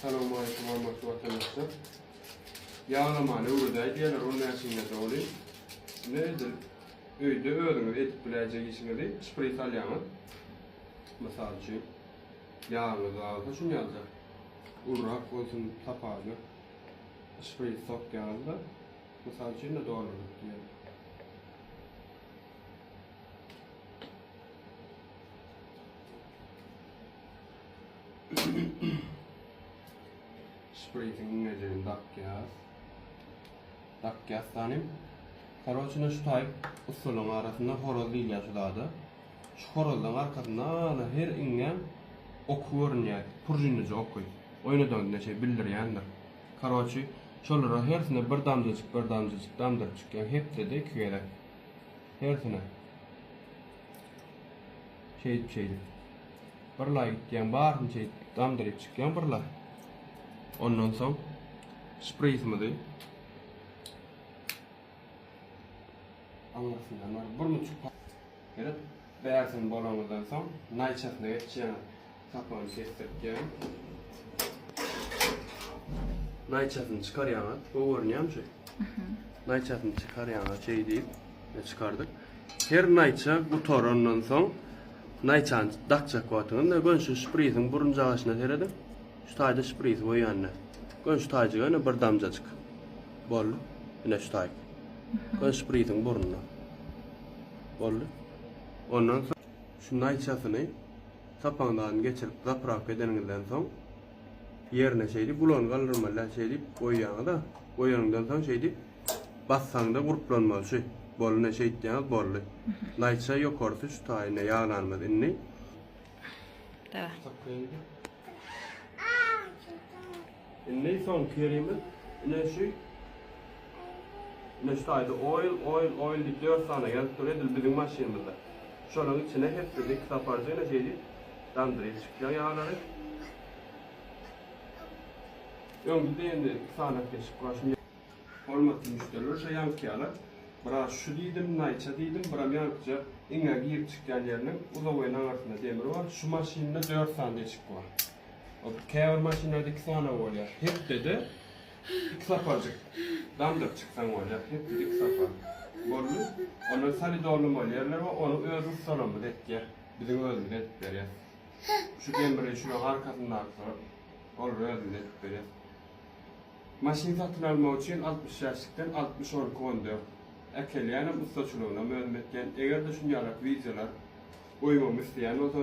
Selamun aleyküm hormatly vatandaşlar. Yağlamanı urday diýerler, onu näçe doly. Nedir? Öýde özüňiz etip biläjek işiňizi şprit alýaňyz. Mysal üçin yağınız alsa şunu ýazar. Urrak bolsun, tapagy. Şprit sokýanızda mysal üçin de dolandyryp diýer. Spriting İngilizce'nin dakkas tanim. Karoçuna şu tayip usulun arasında horoz değil yaşadı. Şu horozdan arkasından her ingen okuyorun yani. Purjinlice okuy. Oyunu döndüğünde şey bildiriyendir. Karoçu şolara hersine bir damcacık damdırcık yani hep de küyelek. Hersine şeydi. Birla gitken barın şey damdırıp çıkken birla. Ondan soň sprayimizi anlasınlar. 1,5 berip bärsini bolamazdan soň naýçasyna geçýän sapany kestirýän. Naýçasyny çykarýan, bu görünýär şu. Naýçasyny çykarýan şey diýip çykardyk. Her naýça bu tor ondan soň naýçany dakçak watyny gön şu sprayimiň burun jagaşyna teredim. Şu taýda şprit goýanna. Gön şu taýjyga ene bir damjacık. Bolly. Ene şu taýy. Gön şpritiň burunna. Bolly. Ondan soň şu naýçasyny sapaňdan geçirip zaprak edeniňizden soň ýerine şeýdi bulan galdyrmalar şeýdi goýýaňyzda. Goýanyňdan soň şeýdi bassaňda guruplanmaly şu. Bolly şeýdýän bolly. Naýça ýokardy şu taýyna ýağlanmaz inni. Tamam. Ne son kerimiz ne şu taýda oil diýip 4 sany gelip durýar bizim maşynymyzda. Şonuň içine hep bir saparjyna jeýdi damdyryp çykýan ýağlary. Öňde endi sana geçip başmy. Hormatly müşteriler şu ýankyýarlar. Biraz şu diýdim, naýça diýdim, biraz ýankyja iňe girip çykýan ýeriniň uzawyna arasynda demir bar. Şu maşynda 4 sany geçip bar. O käwir maşynada 2 sana bolýar. Hepde de 2 saparjyk. Damdyr çyksaň bolýar. Hepde 2 sapar. Bolly. Onu sali dolmaly ýerler we onu öz ustanamy etýär. Bizim özümiz etip berýär. Şu demiri şunu arkasyndan aksaryp, ol özümiz etip berýär. Maşyn satyn almak üçin 60 ýaşlykdan 60-14 ekelýän usta çulugyna möhüm etken. Eger de şunday videolar goýmamy isleýän bolsa